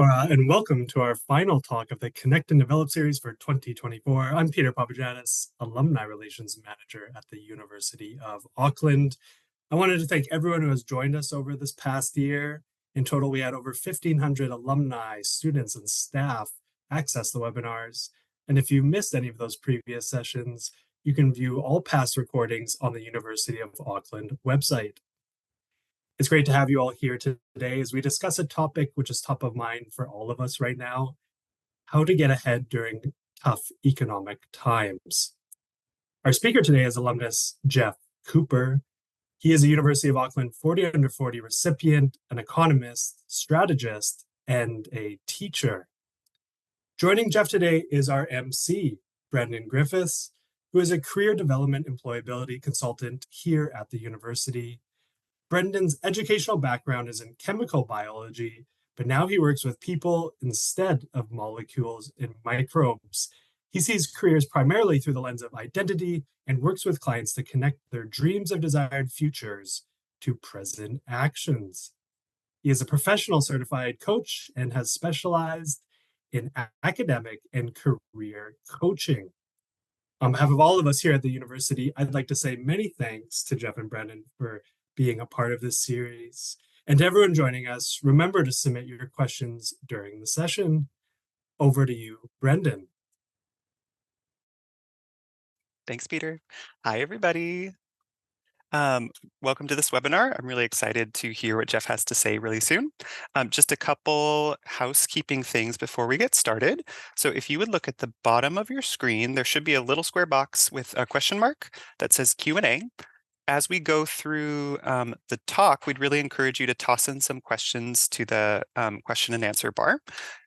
And welcome to our final talk of the Connect and Develop series for 2024. I'm Peter Papagiannis, Alumni Relations Manager at the University of Auckland. I wanted to thank everyone who has joined us over this past year. In total, we had over 1,500 alumni, students, and staff access the webinars. And if you missed any of those previous sessions, you can view all past recordings on the University of Auckland website. It's great to have you all here today as we discuss a topic which is top of mind for all of us right now: how to get ahead during tough economic times. Our speaker today is alumnus Geoff Cooper. He is a University of Auckland 40 under 40 recipient, an economist, strategist, and a teacher. Joining Geoff today is our MC, Brendan Griffiths, who is a career development employability consultant here at the university. Brendan's educational background is in chemical biology, but now he works with people instead of molecules in microbes. He sees careers primarily through the lens of identity and works with clients to connect their dreams of desired futures to present actions. He is a professional certified coach and has specialized in academic and career coaching. On behalf of all of us here at the university, I'd like to say many thanks to Geoff and Brendan for being a part of this series. And to everyone joining us, remember to submit your questions during the session. Over to you, Brendan. Thanks, Peter. Hi, everybody. Welcome to this webinar. I'm really excited to hear what Geoff has to say really soon. Just a couple housekeeping things before we get started. So if you would look at the bottom of your screen, there should be a little square box with a question mark that says Q&A. As we go through the talk, we'd really encourage you to toss in some questions to the question and answer bar.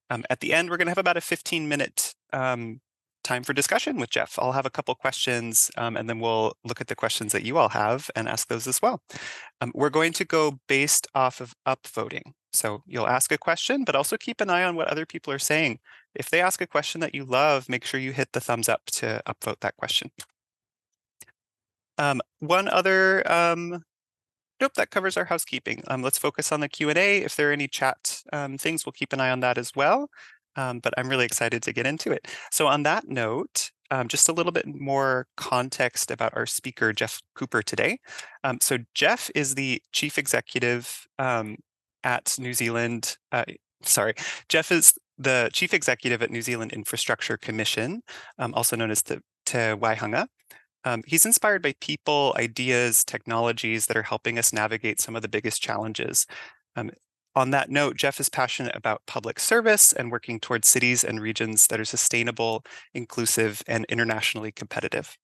At the end, we're going to have about a 15-minute time for discussion with Geoff. I'll have a couple questions, and then we'll look at the questions that you all have and ask those as well. We're going to go based off of upvoting. So you'll ask a question, but also keep an eye on what other people are saying. If they ask a question that you love, make sure you hit the thumbs up to upvote that question. One other, nope, that covers our housekeeping. Let's focus on the Q&A. If there are any chat things, we'll keep an eye on that as well. But I'm really excited to get into it. So on that note, just a little bit more context about our speaker, Geoff Cooper, today. So Geoff is the Chief Executive at New Zealand. Geoff is the Chief Executive at New Zealand Infrastructure Commission, also known as the Waihanga. He's inspired by people, ideas, technologies that are helping us navigate some of the biggest challenges. On that note, Geoff is passionate about public service and working towards cities and regions that are sustainable, inclusive, and internationally competitive.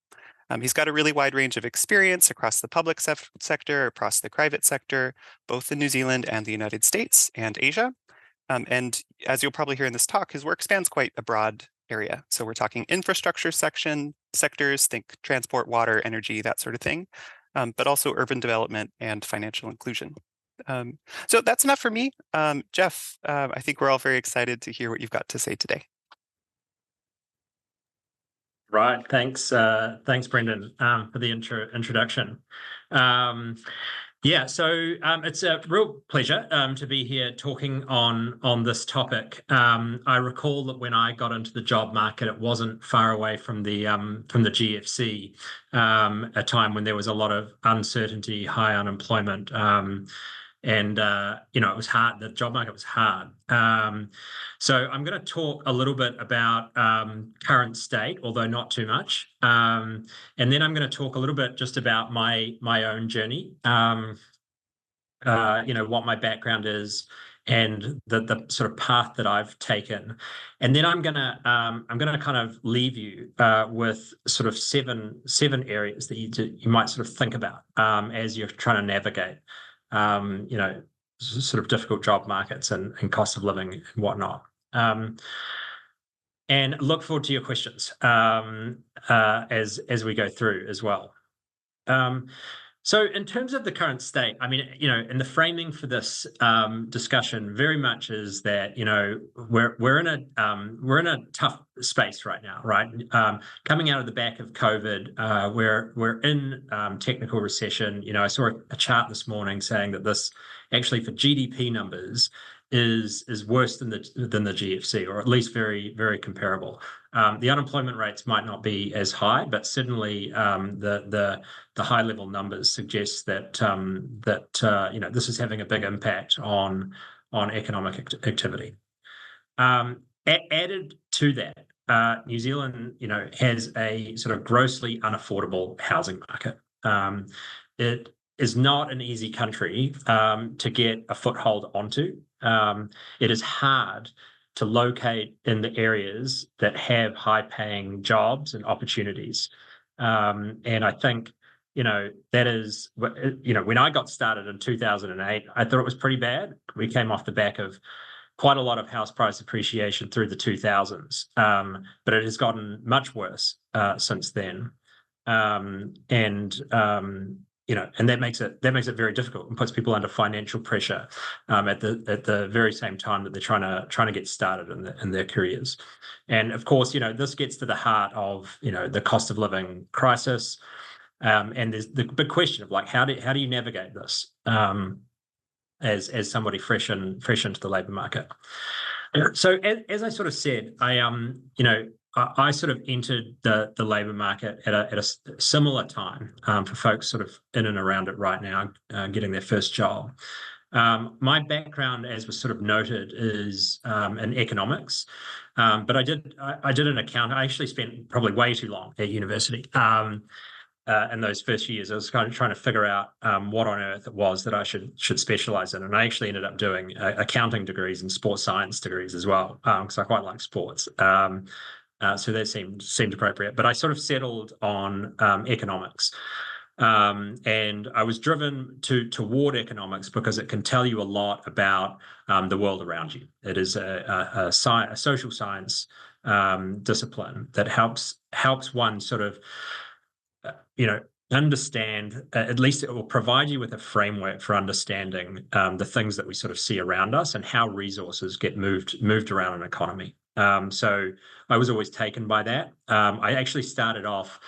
He's got a really wide range of experience across the public sector, across the private sector, both in New Zealand and the United States and Asia. And as you'll probably hear in this talk, his work spans quite a broad area. So we're talking infrastructure sectors, think transport, water, energy, that sort of thing, but also urban development and financial inclusion. So that's enough for me. Geoff, I think we're all very excited to hear what you've got to say today. Right, thanks Brendan, for the introduction. So it's a real pleasure to be here talking on this topic. I recall that when I got into the job market, it wasn't far away from the GFC, a time when there was a lot of uncertainty, high unemployment, and it was hard. The job market was hard. So I'm going to talk a little bit about current state, although not too much, and then I'm going to talk a little bit just about my own journey. What my background is and the sort of path that I've taken, and then I'm gonna kind of leave you with sort of seven areas that you might sort of think about as you're trying to navigate sort of difficult job markets and cost of living and whatnot. And look forward to your questions as we go through as well. So in terms of the current state, I mean, and the framing for this discussion very much is that we're in a tough space right now, right? Coming out of the back of COVID, we're in technical recession. I saw a chart this morning saying that this actually for GDP numbers, is worse than the GFC, or at least very, very comparable. The unemployment rates might not be as high, but certainly the high level numbers suggest that this is having a big impact on economic activity. Added to that, New Zealand, has a sort of grossly unaffordable housing market. It is not an easy country to get a foothold onto. It is hard to locate in the areas that have high-paying jobs and opportunities. And I think, that is, when I got started in 2008, I thought it was pretty bad. We came off the back of quite a lot of house price appreciation through the 2000s, but it has gotten much worse since then. And that makes it very difficult and puts people under financial pressure at the very same time that they're trying to get started in their careers. And of course, this gets to the heart of the cost of living crisis, and there's the big question of how do you navigate this as somebody fresh into the labour market. So as I sort of said, I sort of entered the labour market at a similar time for folks sort of in and around it right now, getting their first job. My background, as was sort of noted, is in economics, but I did an account. I actually spent probably way too long at university. In those first years, I was kind of trying to figure out what on earth it was that I should specialize in, and I actually ended up doing accounting degrees and sports science degrees as well, because I quite like sports. So that seemed appropriate, but I sort of settled on economics, and I was driven toward economics because it can tell you a lot about the world around you. It is a social science discipline that helps one sort of understand, at least it will provide you with a framework for understanding the things that we sort of see around us and how resources get moved around an economy. So I was always taken by that. I actually started off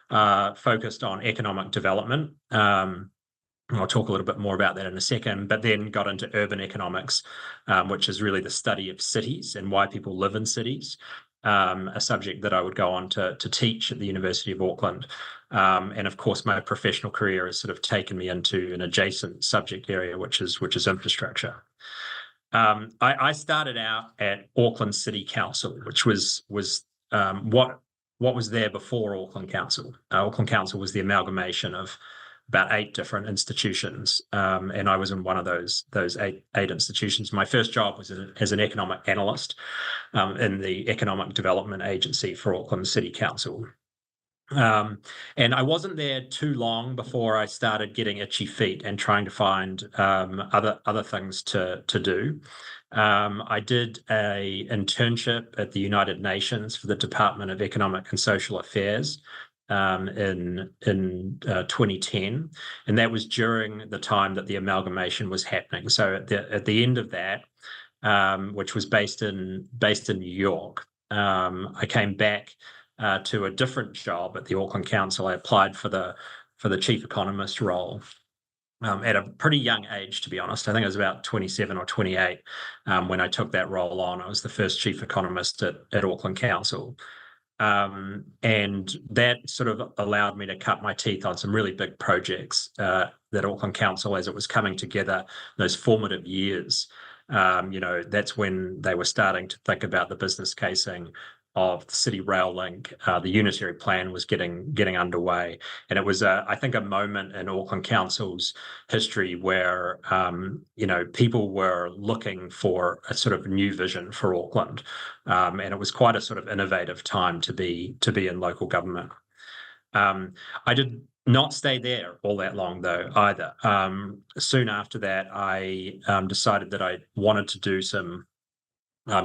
focused on economic development. I'll talk a little bit more about that in a second, but then got into urban economics, which is really the study of cities and why people live in cities, a subject that I would go on to teach at the University of Auckland. And of course, my professional career has sort of taken me into an adjacent subject area, which is infrastructure. I started out at Auckland City Council, which was what was there before Auckland Council. Auckland Council was the amalgamation of about 8 different institutions, and I was in one of those 8 institutions. My first job was as an economic analyst in the Economic Development Agency for Auckland City Council. And I wasn't there too long before I started getting itchy feet and trying to find other things to do. I did an internship at the United Nations for the Department of Economic and Social Affairs in 2010, and that was during the time that the amalgamation was happening. So at the end of that, which was based in New York, I came back to a different job at the Auckland Council. I applied for the chief economist role at a pretty young age, to be honest. I think I was about 27 or 28 when I took that role on. I was the first chief economist at Auckland Council. And that sort of allowed me to cut my teeth on some really big projects that Auckland Council, as it was coming together, those formative years. That's when they were starting to think about the business casing of the City Rail Link. The unitary plan was getting underway, and it was I think a moment in Auckland Council's history where people were looking for a sort of new vision for Auckland, and it was quite a sort of innovative time to be in local government. I did not stay there all that long though either. Soon after that, I decided that I wanted to do some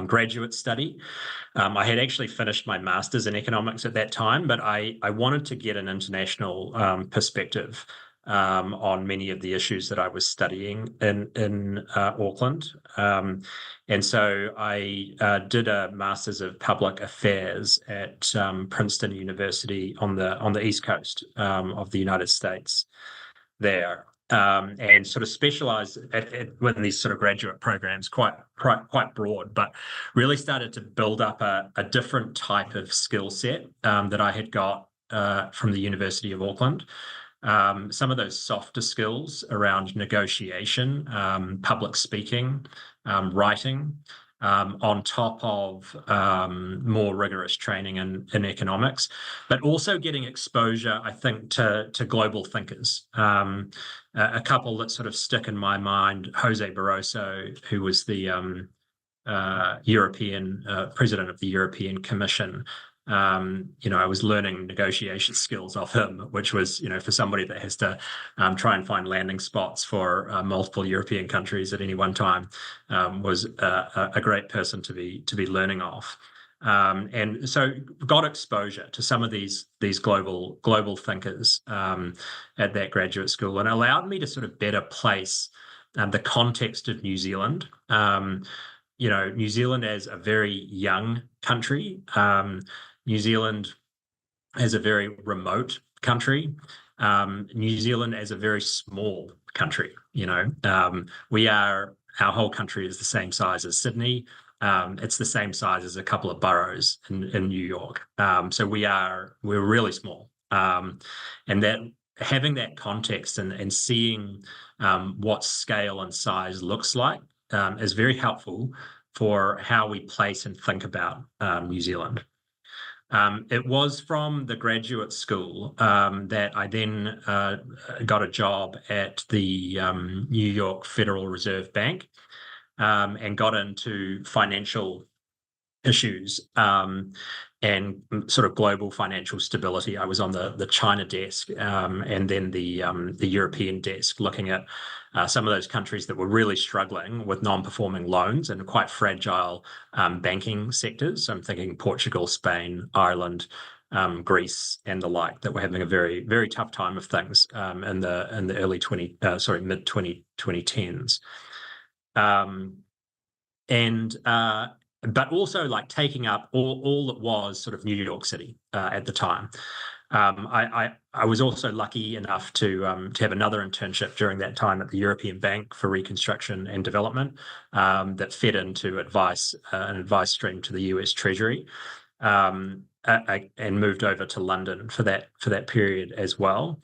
graduate study. I had actually finished my master's in economics at that time, but I wanted to get an international perspective on many of the issues that I was studying in Auckland. And so I did a Master's of Public Affairs at Princeton University on the East Coast of the United States there. and sort of specialized within these sort of graduate programs, quite broad, but really started to build up a different type of skill set that I had got from the University of Auckland. Some of those softer skills around negotiation, public speaking, writing, on top of more rigorous training in economics, but also getting exposure, I think, to global thinkers. A couple that sort of stick in my mind: Jose Barroso, who was the European president of the European Commission. I was learning negotiation skills off him, which was, for somebody that has to try and find landing spots for multiple European countries at any one time, was a great person to be learning off. And so got exposure to some of these global thinkers at that graduate school, and allowed me to sort of better place the context of New Zealand. New Zealand as a very young country. New Zealand as a very remote country. New Zealand as a very small country. Our whole country is the same size as Sydney. It's the same size as a couple of boroughs in New York. So we're really small. And that having that context and seeing what scale and size looks like is very helpful for how we place and think about New Zealand. It was from the graduate school that I then got a job at the New York Federal Reserve Bank and got into financial issues and sort of global financial stability. I was on the China desk and then the European desk, looking at some of those countries that were really struggling with non-performing loans and quite fragile banking sectors. So I'm thinking Portugal, Spain, Ireland, Greece, and the like, that were having a very, very tough time of things in the early mid 2010s. But also like taking up all that was sort of New York City at the time. I was also lucky enough to have another internship during that time at the European Bank for Reconstruction and Development that fed into an advice stream to the US Treasury, and moved over to London for that period as well.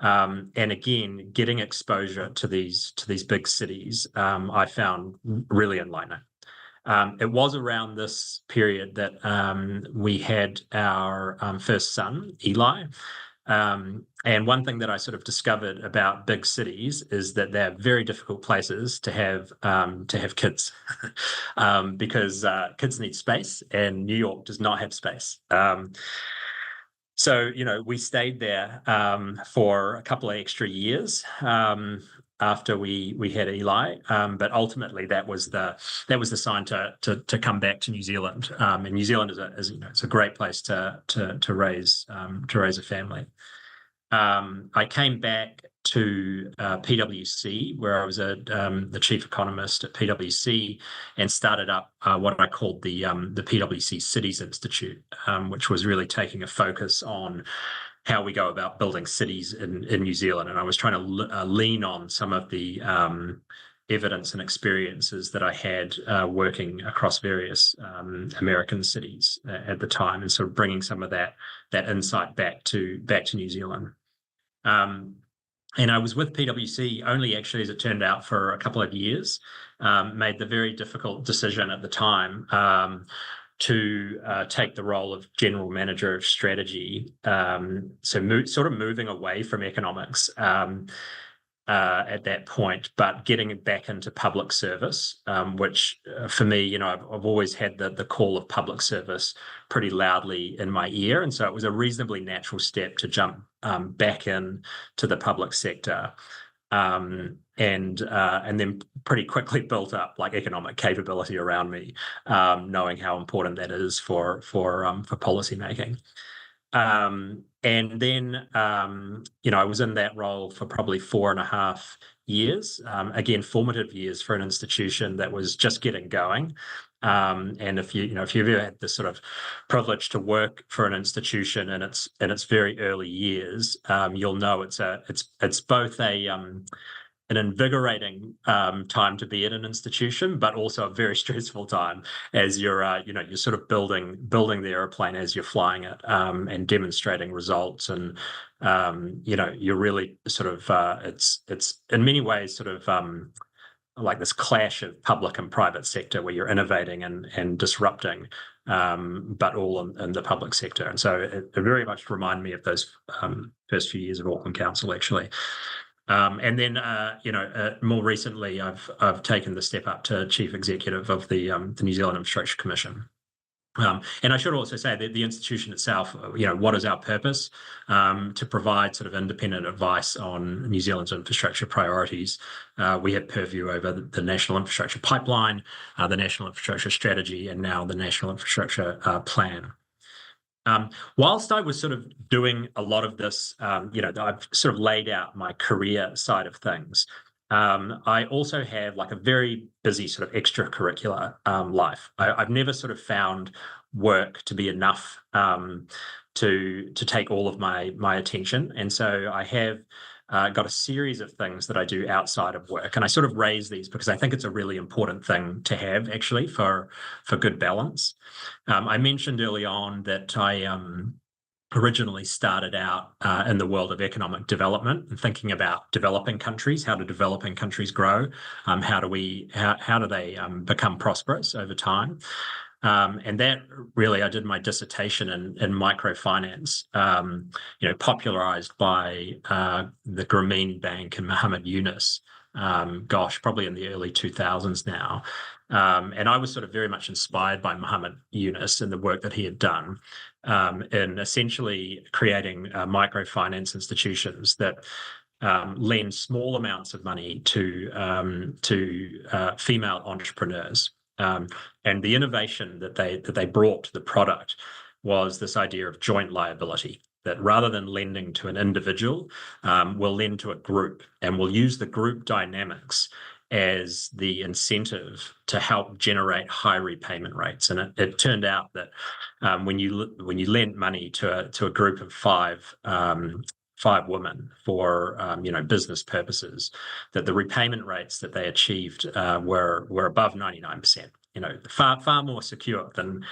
And again, getting exposure to these big cities, I found really enlightening. It was around this period that we had our first son, Eli. And one thing that I sort of discovered about big cities is that they're very difficult places to have kids because kids need space, and New York does not have space. So, we stayed there for a couple of extra years after we had Eli, but ultimately that was the sign to come back to New Zealand. And New Zealand is a great place to raise a family. I came back to PwC, where I was the chief economist at PwC, and started up what I called the PwC Cities Institute, which was really taking a focus on how we go about building cities in New Zealand. And I was trying to lean on some of the evidence and experiences that I had working across various American cities at the time, and sort of bringing some of that insight back to New Zealand. And I was with PwC only, actually, as it turned out, for a couple of years. Made the very difficult decision at the time to take the role of general manager of strategy. So sort of moving away from economics at that point, but getting back into public service, which for me, I've always had the call of public service pretty loudly in my ear. And so it was a reasonably natural step to jump back in to the public sector. And then pretty quickly built up like economic capability around me, knowing how important that is for policy making. And then, I was in that role for probably 4.5 years, again, formative years for an institution that was just getting going. And if if you've ever had the sort of privilege to work for an institution in its very early years, you'll know it's both an invigorating time to be at an institution, but also a very stressful time as you're sort of building the airplane as you're flying it, and demonstrating results, and you're really sort of it's in many ways sort of like this clash of public and private sector where you're innovating and disrupting, but all in the public sector. And so it very much reminded me of those first few years of Auckland Council, actually. And then, more recently, I've taken the step up to chief executive of the New Zealand Infrastructure Commission. And I should also say that the institution itself, what is our purpose? To provide sort of independent advice on New Zealand's infrastructure priorities. We have purview over the National Infrastructure Pipeline, the National Infrastructure Strategy, and now the National Infrastructure Plan. Whilst I was sort of doing a lot of this, I've sort of laid out my career side of things. I also have like a very busy sort of extracurricular life. I've never sort of found work to be enough to take all of my attention, and so I have got a series of things that I do outside of work, and I sort of raise these because I think it's a really important thing to have, actually, for good balance. I mentioned early on that I originally started out in the world of economic development and thinking about developing countries, how do developing countries grow, how do they become prosperous over time. And that really, I did my dissertation in microfinance, popularized by the Grameen Bank and Muhammad Yunus, probably in the early 2000s now. And I was sort of very much inspired by Muhammad Yunus and the work that he had done in essentially creating microfinance institutions that lend small amounts of money to female entrepreneurs. And the innovation that they brought to the product was this idea of joint liability, that rather than lending to an individual, we'll lend to a group, and we'll use the group dynamics as the incentive to help generate high repayment rates. And it turned out that when you lend money to a group of five women for business purposes, that the repayment rates that they achieved were above 99%. Far more secure than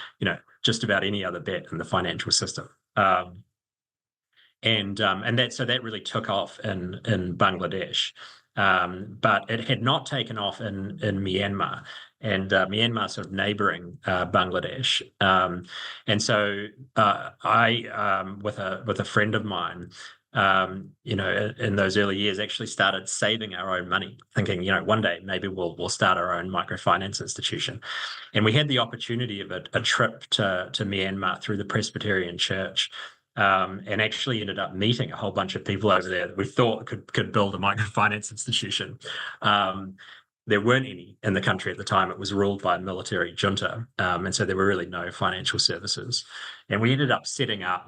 just about any other bet in the financial system. And that really took off in Bangladesh. But it had not taken off in Myanmar, and Myanmar sort of neighboring Bangladesh. And so I, with a friend of mine, in those early years, actually started saving our own money, thinking, one day maybe we'll start our own microfinance institution. And we had the opportunity of a trip to Myanmar through the Presbyterian Church. And actually ended up meeting a whole bunch of people over there that we thought could build a microfinance institution. There weren't any in the country at the time. It was ruled by a military junta, and so there were really no financial services. And we ended up setting up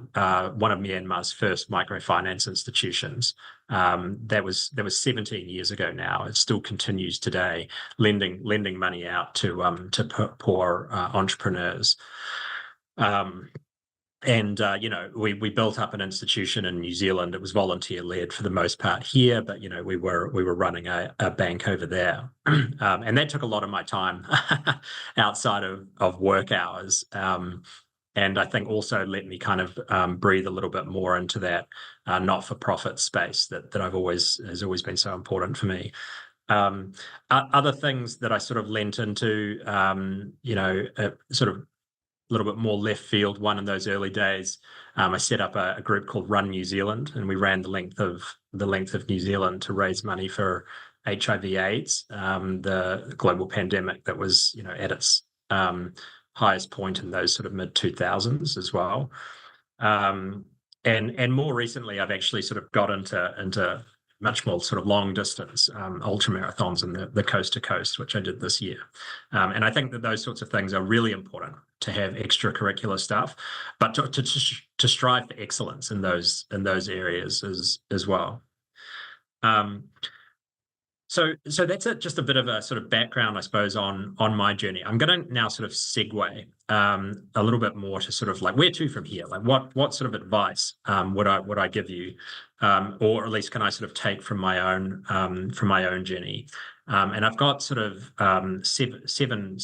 one of Myanmar's first microfinance institutions. That was 17 years ago now. It still continues today, lending money out to poor entrepreneurs. And we built up an institution in New Zealand. It was volunteer-led for the most part here, but we were running a bank over there, and that took a lot of my time outside of work hours. And I think also let me kind of breathe a little bit more into that not-for-profit space that has always been so important for me. Other things that I sort of lent into, sort of a little bit more left field one in those early days. I set up a group called Run New Zealand, and we ran the length of New Zealand to raise money for HIV/AIDS, the global pandemic that was at its highest point in those sort of mid-2000s as well. And more recently, I've actually sort of got into much more sort of long distance ultra marathons and the coast to coast, which I did this year. And I think that those sorts of things are really important to have extracurricular stuff, but to strive for excellence in those areas as well. So that's just a bit of a sort of background, I suppose, on my journey. I'm going to now sort of segue a little bit more to sort of like where to from here. Like what sort of advice would I give you, or at least can I sort of take from my own journey? And I've got sort of seven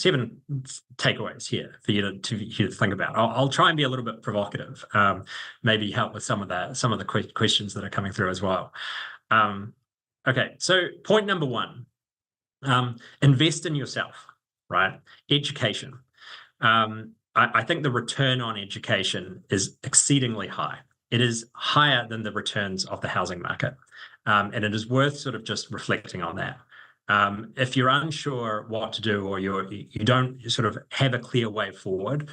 takeaways here for you to think about. I'll try and be a little bit provocative, maybe help with some of the questions that are coming through as well. Okay, so point number one, invest in yourself, right? Education. I think the return on education is exceedingly high. It is higher than the returns of the housing market. And it is worth sort of just reflecting on that. If you're unsure what to do, or you don't sort of have a clear way forward,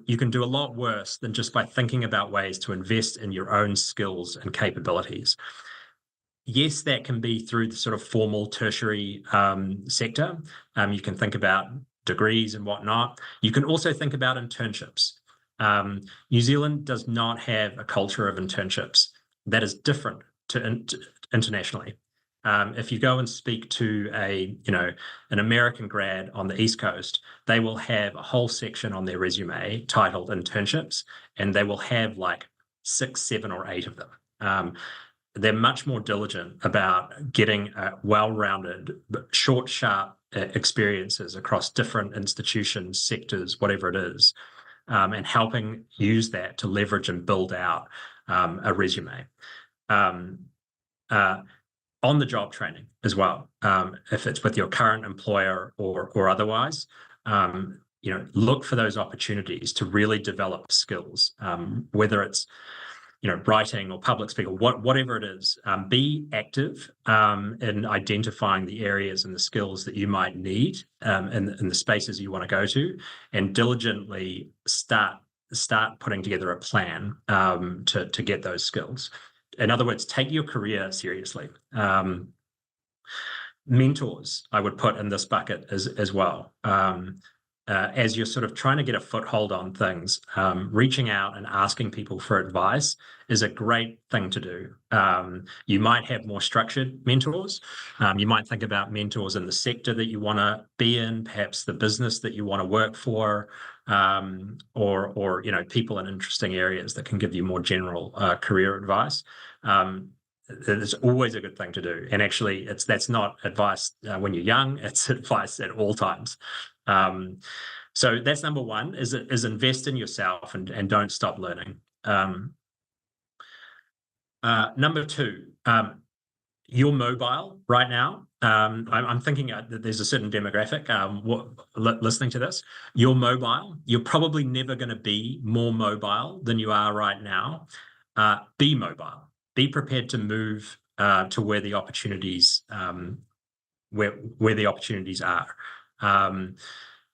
you can do a lot worse than just by thinking about ways to invest in your own skills and capabilities. Yes, that can be through the sort of formal tertiary sector. You can think about degrees and whatnot. You can also think about internships. New Zealand does not have a culture of internships that is different to internationally. If you go and speak to an American grad on the East Coast, they will have a whole section on their resume titled internships, and they will have like 6, 7, or 8 of them. They're much more diligent about getting well-rounded, short, sharp experiences across different institutions, sectors, whatever it is, and helping use that to leverage and build out a resume. On-the-job training as well, if it's with your current employer or otherwise, look for those opportunities to really develop skills, whether it's writing or public speaking, whatever it is. Be active in identifying the areas and the skills that you might need in the spaces you want to go to, and diligently start putting together a plan to get those skills. In other words, take your career seriously. Mentors, I would put in this bucket as well. As you're sort of trying to get a foothold on things, reaching out and asking people for advice is a great thing to do. You might have more structured mentors. You might think about mentors in the sector that you want to be in, perhaps the business that you want to work for, or people in interesting areas that can give you more general career advice. It's always a good thing to do. And actually, that's not advice when you're young, it's advice at all times. So that's number one, is invest in yourself and don't stop learning. Number two, you're mobile right now. I'm thinking that there's a certain demographic listening to this. You're mobile. You're probably never going to be more mobile than you are right now. Be mobile. Be prepared to move to where the opportunities where the opportunities are.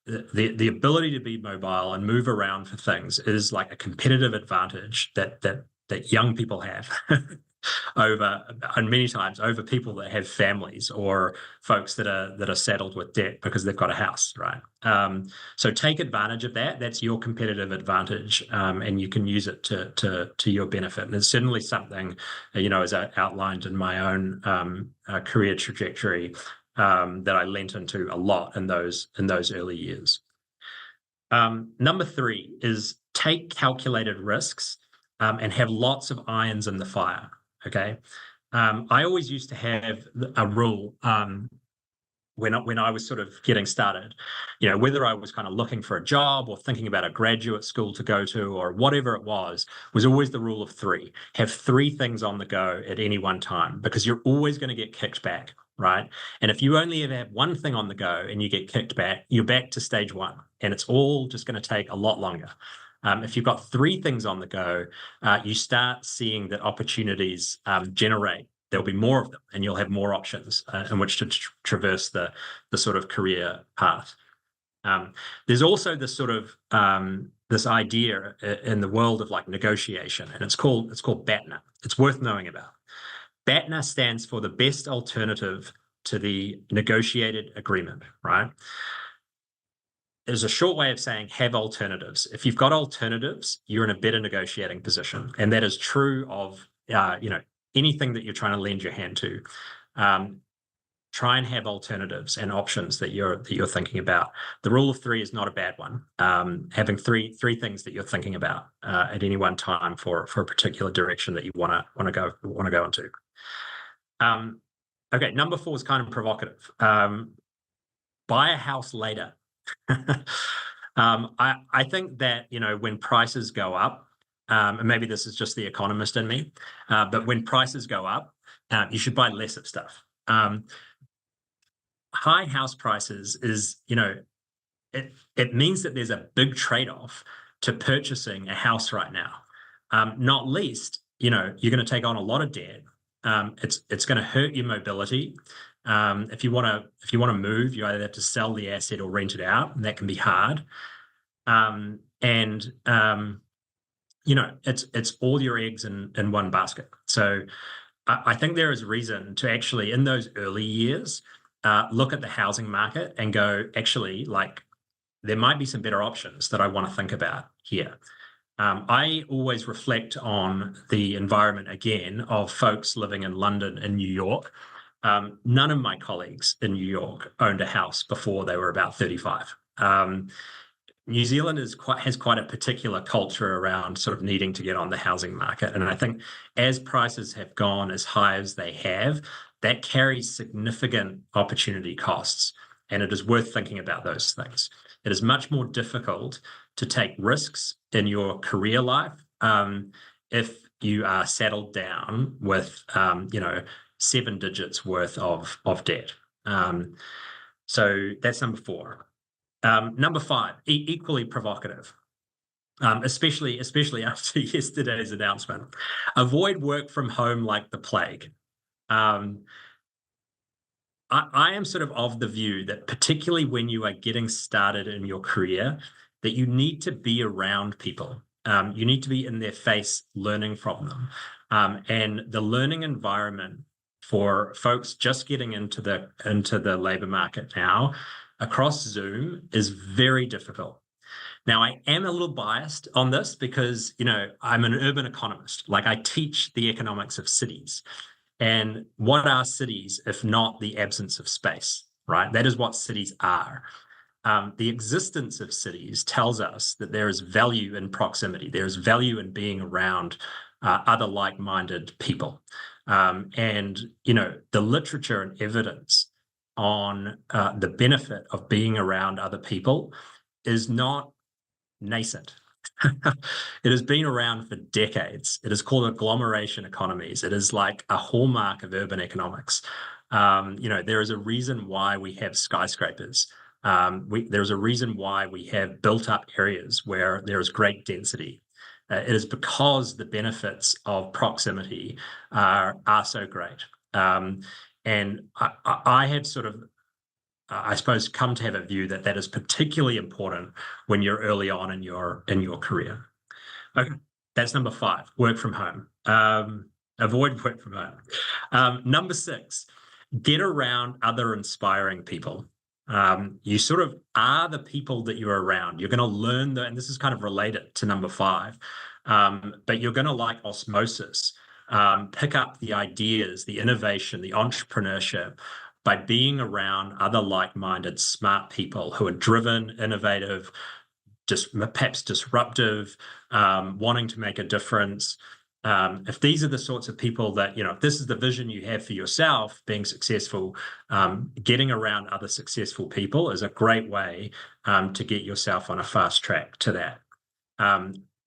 The ability to be mobile and move around for things is like a competitive advantage that young people have and many times over people that have families or folks that are saddled with debt because they've got a house, right? So take advantage of that. That's your competitive advantage, and you can use it to your benefit. And it's certainly something, as I outlined in my own career trajectory, that I lent into a lot in those early years. Number three is take calculated risks and have lots of irons in the fire. Okay, I always used to have a rule when I was sort of getting started, whether I was kind of looking for a job or thinking about a graduate school to go to or whatever it was always the rule of 3. Have 3 things on the go at any one time, because you're always going to get kicked back, right? And if you only ever have one thing on the go and you get kicked back, you're back to stage 1, and it's all just going to take a lot longer. If you've got 3 things on the go, you start seeing that opportunities generate. There'll be more of them, and you'll have more options in which to traverse the sort of career path. There's also this sort of this idea in the world of like negotiation, and it's called BATNA. It's worth knowing about. BATNA stands for the best alternative to the negotiated agreement, right? There's a short way of saying have alternatives. If you've got alternatives, you're in a better negotiating position. And that is true of, anything that you're trying to lend your hand to. try and have alternatives and options that you're thinking about. The rule of three is not a bad one. Having three things that you're thinking about at any one time for a particular direction that you want to go into. Okay, number 4 is kind of provocative. Buy a house later. I think that, when prices go up, and maybe this is just the economist in me, but when prices go up, you should buy less of stuff. High house prices is, it means that there's a big trade-off to purchasing a house right now. Not least, you're going to take on a lot of debt. It's going to hurt your mobility. If you want to move, you either have to sell the asset or rent it out, and that can be hard. It's all your eggs in one basket. So I think there is reason to actually, in those early years, look at the housing market and go, actually, like, there might be some better options that I want to think about here. I always reflect on the environment, again, of folks living in London and New York. None of my colleagues in New York owned a house before they were about 35. New Zealand has quite a particular culture around sort of needing to get on the housing market. And I think as prices have gone as high as they have, that carries significant opportunity costs. And it is worth thinking about those things. It is much more difficult to take risks in your career life if you are saddled down with, 7 digits worth of debt. So that's number 4. Number 5, equally provocative, especially after yesterday's announcement. Avoid work from home like the plague. I am sort of the view that particularly when you are getting started in your career, that you need to be around people. You need to be in their face, learning from them. And the learning environment for folks just getting into the labor market now across Zoom is very difficult. Now, I am a little biased on this because, I'm an urban economist. Like, I teach the economics of cities. And what are cities if not the absence of space, right? That is what cities are. The existence of cities tells us that there is value in proximity. There is value in being around other like-minded people. The literature and evidence on the benefit of being around other people is not nascent. It has been around for decades. It is called agglomeration economies. It is like a hallmark of urban economics. There is a reason why we have skyscrapers. There's a reason why we have built-up areas where there is great density. It is because the benefits of proximity are so great. And I have sort of, I suppose, come to have a view that is particularly important when you're early on in your career. Okay, that's number 5, work from home. Avoid work from home. Number 6, get around other inspiring people. You sort of are the people that you're around. You're going to learn and this is kind of related to number 5, but you're going to, like osmosis, pick up the ideas, the innovation, the entrepreneurship by being around other like-minded, smart people who are driven, innovative, just perhaps disruptive, wanting to make a difference. If these are the sorts of people that, if this is the vision you have for yourself, being successful, getting around other successful people is a great way to get yourself on a fast track to that.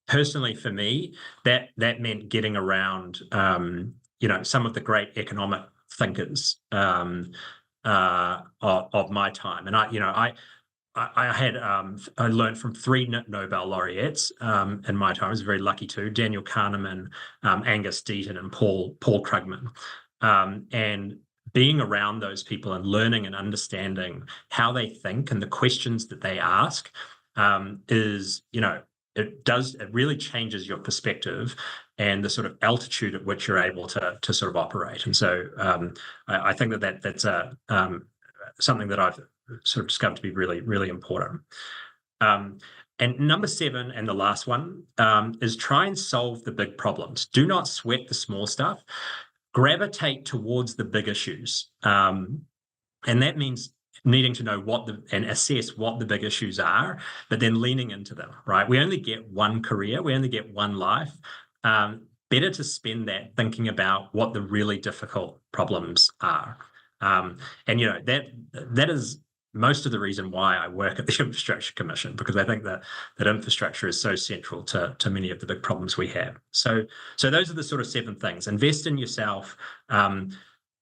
Personally, for me, that meant getting around, some of the great economic thinkers of my time. And I learned from 3 Nobel laureates in my time. I was very lucky too: Daniel Kahneman, Angus Deaton, and Paul Krugman. And being around those people and learning and understanding how they think and the questions that they ask is, it really changes your perspective and the sort of altitude at which you're able to sort of operate. And so I think that's something that I've sort of discovered to be really, really important. And number 7, and the last one, is try and solve the big problems. Do not sweat the small stuff. Gravitate towards the big issues. And that means needing to know and assess what the big issues are, but then leaning into them, right? We only get one career, we only get one life. Better to spend that thinking about what the really difficult problems are. And that is most of the reason why I work at the Infrastructure Commission, because I think that infrastructure is so central to many of the big problems we have. So those are the sort of 7 things. Invest in yourself.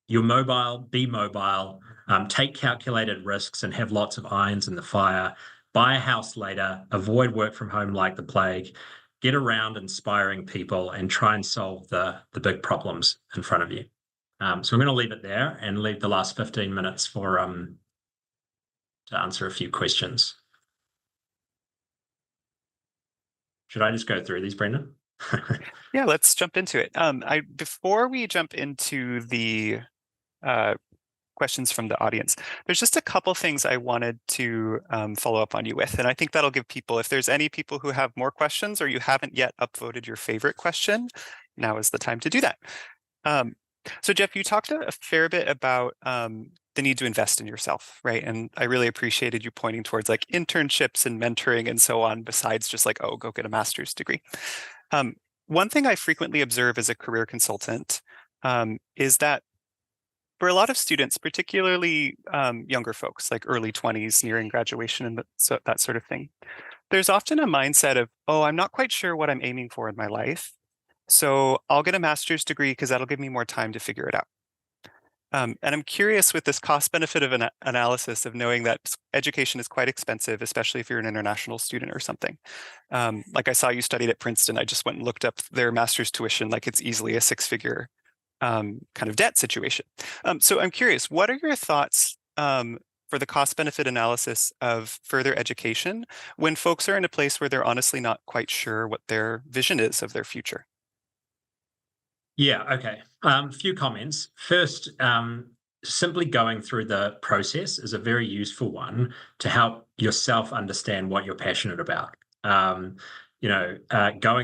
You're mobile, be mobile, take calculated risks and have lots of irons in the fire, buy a house later, avoid work from home like the plague, get around inspiring people, and try and solve the big problems in front of you. So I'm going to leave it there and leave the last 15 minutes for to answer a few questions. Should I just go through these, Brendan? Yeah, let's jump into it. Before we jump into the questions from the audience, there's just a couple things I wanted to follow up on you with, and I think that'll give people, if there's any people who have more questions or you haven't yet upvoted your favorite question, now is the time to do that. So Geoff, you talked a fair bit about the need to invest in yourself, right? And I really appreciated you pointing towards like internships and mentoring and so on, besides just like, oh, go get a master's degree. One thing I frequently observe as a career consultant is that for a lot of students, particularly younger folks, like early 20s, nearing graduation and that sort of thing, there's often a mindset of, oh, I'm not quite sure what I'm aiming for in my life, so I'll get a master's degree because that'll give me more time to figure it out. And I'm curious with this cost-benefit of an analysis of knowing that education is quite expensive, especially if you're an international student or something. Like I saw you studied at Princeton. I just went and looked up their master's tuition, like it's easily a 6-figure kind of debt situation. So I'm curious, what are your thoughts for the cost-benefit analysis of further education when folks are in a place where they're honestly not quite sure what their vision is of their future? Yeah, okay. Few comments. First, simply going through the process is a very useful one to help yourself understand what you're passionate about. Going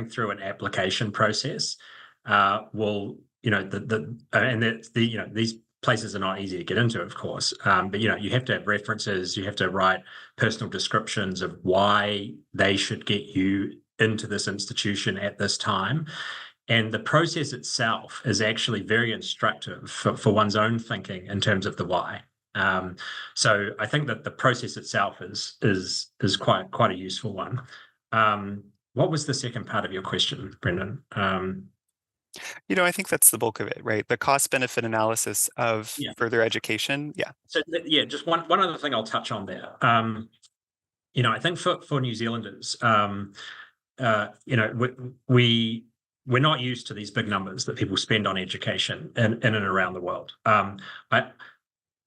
through an application process will, these places are not easy to get into, of course, but you have to have references, you have to write personal descriptions of why they should get you into this institution at this time. And the process itself is actually very instructive for one's own thinking in terms of the why. So I think that the process itself is quite a useful one. What was the second part of your question, Brendan? I think that's the bulk of it, right? The cost-benefit analysis of further education. Yeah. So just one other thing I'll touch on there. I think for New Zealanders, we're not used to these big numbers that people spend on education in and around the world. I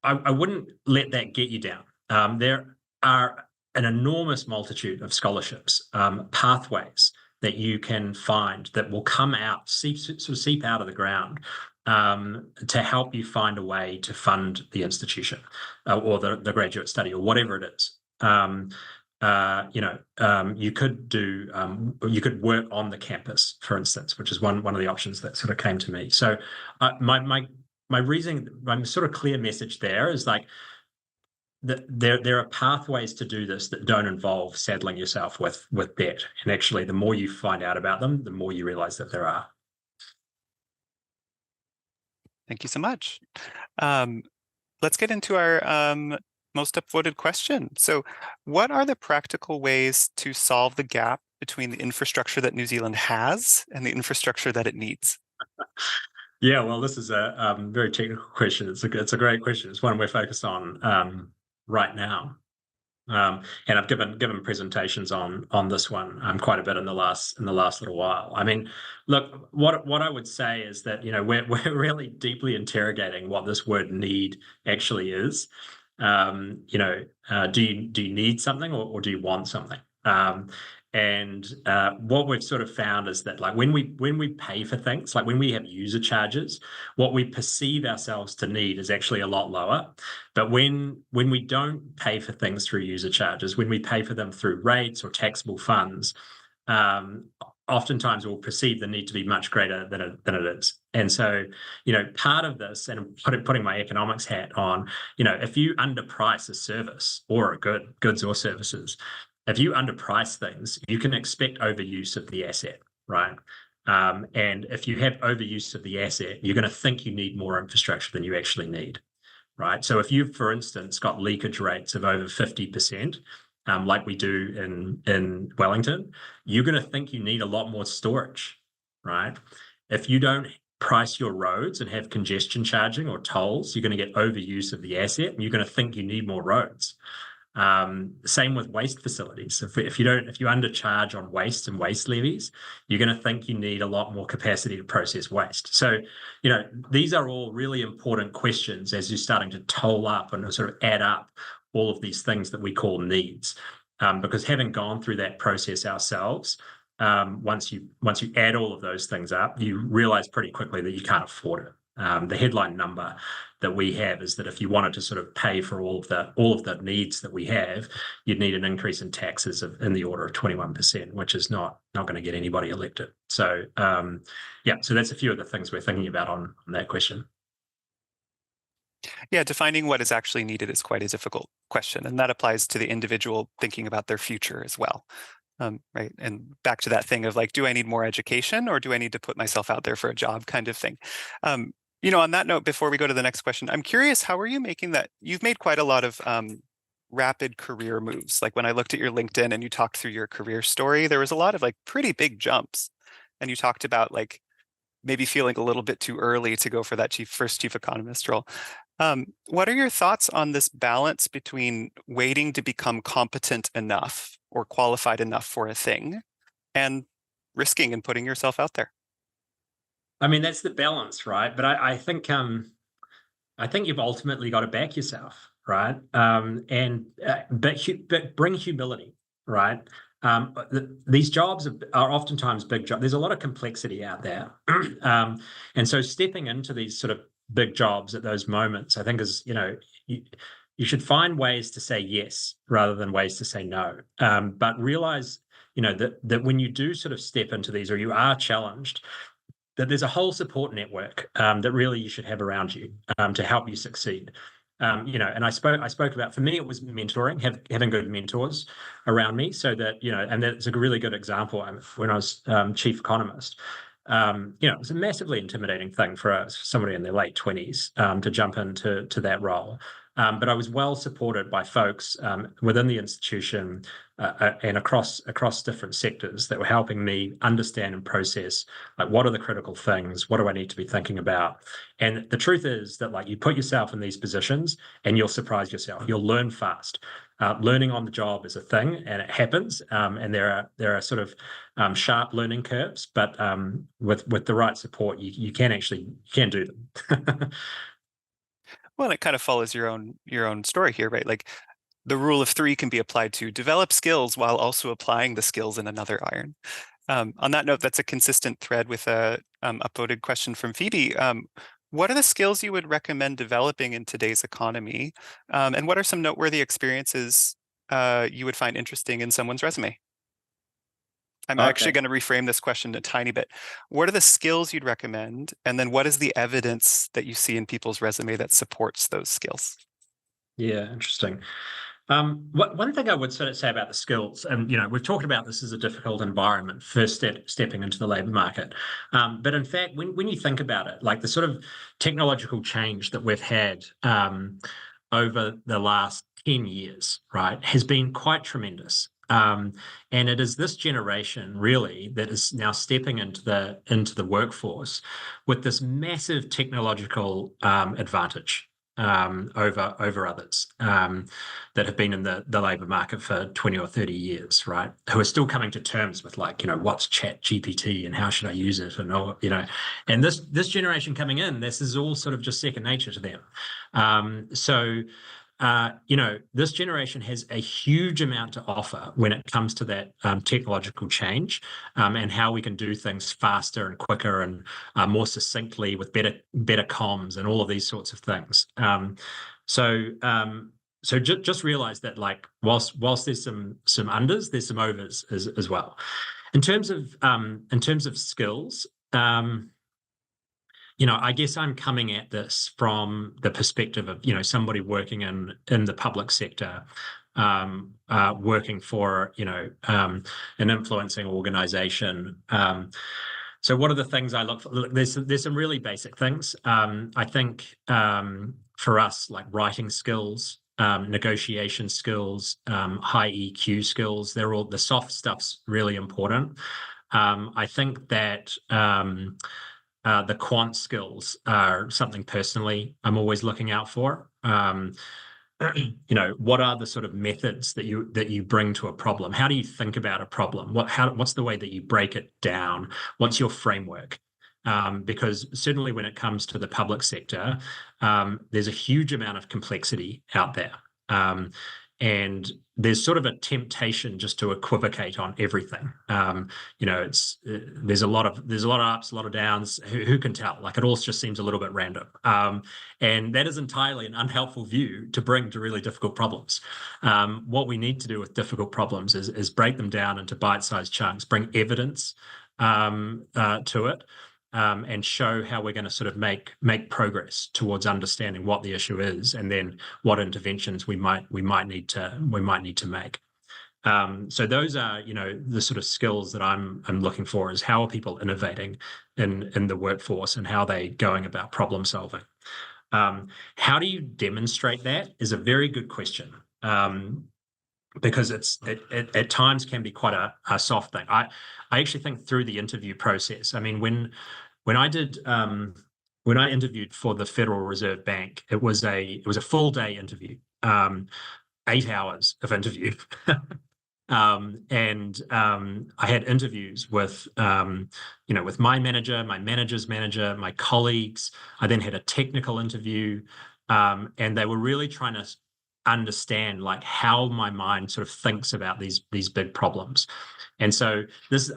wouldn't let that get you down. There are an enormous multitude of scholarships, pathways that you can find that will come out, seep out of the ground to help you find a way to fund the institution or the graduate study or whatever it is. You could work on the campus, for instance, which is one of the options that sort of came to me. So my reasoning, my sort of clear message there is like there are pathways to do this that don't involve saddling yourself with debt. And actually, the more you find out about them, the more you realize that there are. Thank you so much. Let's get into our most upvoted question. So what are the practical ways to solve the gap between the infrastructure that New Zealand has and the infrastructure that it needs? Yeah, well, this is a very technical question. It's a great question. It's one we're focused on right now. And I've given presentations on this one quite a bit in the last little while. I mean, look, what I would say is that we're really deeply interrogating what this word "need" actually is. Do you need something or do you want something? And what we've sort of found is that like when we pay for things, like when we have user charges, what we perceive ourselves to need is actually a lot lower. But when we don't pay for things through user charges, when we pay for them through rates or taxable funds, oftentimes will perceive the need to be much greater than it is. And so, part of this, and putting my economics hat on, if you underprice a service or a goods or services, if you underprice things, you can expect overuse of the asset, right? And if you have overuse of the asset, you're going to think you need more infrastructure than you actually need, right? So if you've, for instance, got leakage rates of over 50%, like we do in Wellington, you're going to think you need a lot more storage, right? If you don't price your roads and have congestion charging or tolls, you're going to get overuse of the asset, and you're going to think you need more roads. Same with waste facilities. If you undercharge on waste and waste levies, you're going to think you need a lot more capacity to process waste. So, these are all really important questions as you're starting to toll up and sort of add up all of these things that we call needs. Because having gone through that process ourselves, once you add all of those things up, you realize pretty quickly that you can't afford it. The headline number that we have is that if you wanted to sort of pay for all of the needs that we have, you'd need an increase in taxes in the order of 21%, which is not going to get anybody elected. So so that's a few of the things we're thinking about on that question. Yeah, defining what is actually needed is quite a difficult question, and that applies to the individual thinking about their future as well. Right. And back to that thing of like, do I need more education, or do I need to put myself out there for a job kind of thing? On that note, before we go to the next question, I'm curious, how are you making that? You've made quite a lot of rapid career moves. Like when I looked at your LinkedIn and you talked through your career story, there was a lot of like pretty big jumps. And you talked about like maybe feeling a little bit too early to go for that first chief economist role. What are your thoughts on this balance between waiting to become competent enough or qualified enough for a thing and risking and putting yourself out there? I mean, that's the balance, right? But I think you've ultimately got to back yourself, right? But bring humility, right? These jobs are oftentimes big jobs. There's a lot of complexity out there, and so stepping into these sort of big jobs at those moments, I think is, you should find ways to say yes rather than ways to say no. But realize, that when you do sort of step into these, or you are challenged, that there's a whole support network that really you should have around you to help you succeed. And I spoke about, for me, it was mentoring, having good mentors around me, so that, and that's a really good example. When I was chief economist, it was a massively intimidating thing for somebody in their late 20s to jump into that role. But I was well supported by folks within the institution and across different sectors that were helping me understand and process, like, what are the critical things? What do I need to be thinking about? And the truth is that, like, you put yourself in these positions and you'll surprise yourself. You'll learn fast. Learning on the job is a thing, and it happens. And there are sort of sharp learning curves, but with the right support, you can do them. Well, it kind of follows your own story here, right? Like the rule of three can be applied to develop skills while also applying the skills in another iron. On that note, that's a consistent thread with a upvoted question from Phoebe. What are the skills you would recommend developing in today's economy? And what are some noteworthy experiences you would find interesting in someone's resume? I'm actually going to reframe this question a tiny bit. What are the skills you'd recommend? And then what is the evidence that you see in people's resume that supports those skills? Yeah, interesting. One thing I would sort of say about the skills, and we've talked about this as a difficult environment, first stepping into the labour market. But in fact, when you think about it, like the sort of technological change that we've had over the last 10 years, right, has been quite tremendous. And it is this generation really that is now stepping into the workforce with this massive technological advantage over others that have been in the labour market for 20 or 30 years, right? Who are still coming to terms with, like, what's Chat GPT and how should I use it, and all, and this generation coming in, this is all sort of just second nature to them. This generation has a huge amount to offer when it comes to that technological change and how we can do things faster and quicker and more succinctly with better comms and all of these sorts of things. So just realize that, like, whilst there's some unders, there's some overs as well. In terms of skills, I guess I'm coming at this from the perspective of, somebody working in the public sector, working for, an influencing organization. So what are the things I look for? Look, there's some really basic things. I think for us, like writing skills, negotiation skills, high EQ skills, they're all, the soft stuff's really important. I think that the quant skills are something personally I'm always looking out for. What are the sort of methods that you bring to a problem? How do you think about a problem? What's the way that you break it down? What's your framework? Because certainly when it comes to the public sector, there's a huge amount of complexity out there. And there's sort of a temptation just to equivocate on everything. There's a lot of ups, a lot of downs. Who can tell? Like, it all just seems a little bit random. And that is entirely an unhelpful view to bring to really difficult problems. What we need to do with difficult problems is break them down into bite-sized chunks, bring evidence to it. And show how we're going to sort of make progress towards understanding what the issue is, and then what interventions we might need to make. So those are, the sort of skills that I'm looking for, is how are people innovating in the workforce, and how are they going about problem solving. How do you demonstrate that is a very good question. Because it at times can be quite a soft thing. I actually think through the interview process, I mean, when I interviewed for the Federal Reserve Bank, it was a full day interview, 8 hours of interview. And I had interviews with with my manager, my manager's manager, my colleagues. I then had a technical interview, and they were really trying to understand like how my mind sort of thinks about these big problems. And so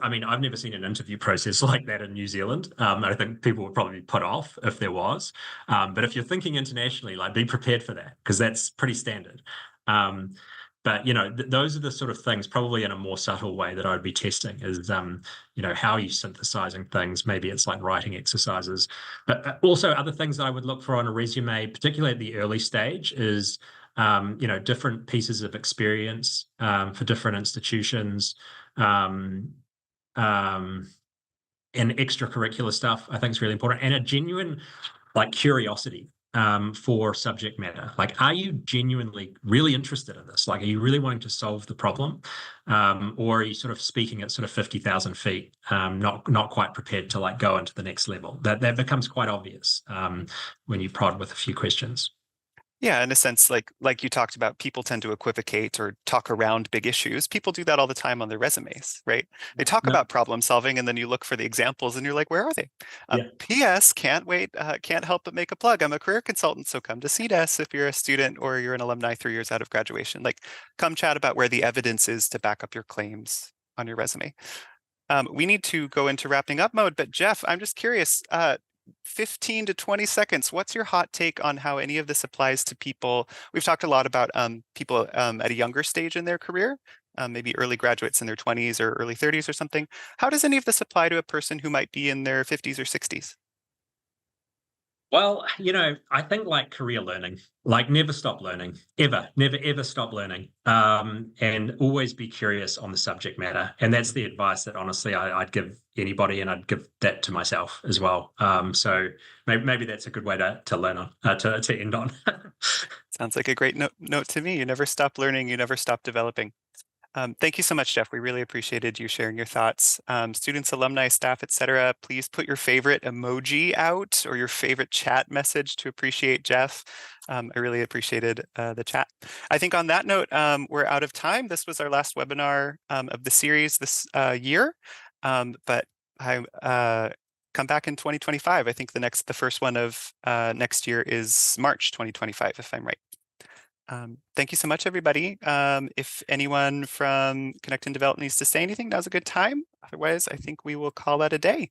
I've never seen an interview process like that in New Zealand. I think people would probably be put off if there was. But if you're thinking internationally, like, be prepared for that, because that's pretty standard. But those are the sort of things, probably in a more subtle way, that I'd be testing is how are you synthesizing things? Maybe it's like writing exercises. But also other things that I would look for on a resume, particularly at the early stage, is different pieces of experience for different institutions, and extracurricular stuff, I think, is really important, and a genuine curiosity for subject matter. Like, are you genuinely really interested in this? Like, are you really wanting to solve the problem, or are you sort of speaking at sort of 50,000 feet, not quite prepared to go into the next level? That becomes quite obvious when you prod with a few questions. Yeah, in a sense, like you talked about, people tend to equivocate or talk around big issues. People do that all the time on their resumes, right? They talk about problem solving, and then you look for the examples, and you're like, where are they? P.S. Can't wait. Can't help but make a plug. I'm a career consultant, so come to CDES if you're a student or you're an alumni 3 years out of graduation. Come chat about where the evidence is to back up your claims on your resume. We need to go into wrapping up mode, but Geoff, I'm just curious. 15 to 20 seconds. What's your hot take on how any of this applies to people? We've talked a lot about people at a younger stage in their career, maybe early graduates in their 20s or early 30s or something. How does any of this apply to a person who might be in their 50s or 60s? Well, I think career learning, never stop learning, never stop learning, and always be curious on the subject matter. And that's the advice that honestly I'd give anybody, and I'd give that to myself as well. So maybe that's a good way to learn on, to end on. Sounds like a great note to me. You never stop learning, you never stop developing. Thank you so much, Geoff. We really appreciated you sharing your thoughts. Students, alumni, staff, etc., please put your favorite emoji out or your favorite chat message to appreciate Geoff. I really appreciated the chat. I think on that note, we're out of time. This was our last webinar of the series this year, but I come back in 2025. I think the first one of next year is March 2025, if I'm right. Thank you so much, everybody. If anyone from Connect and Develop needs to say anything, now's a good time. Otherwise, I think we will call that a day.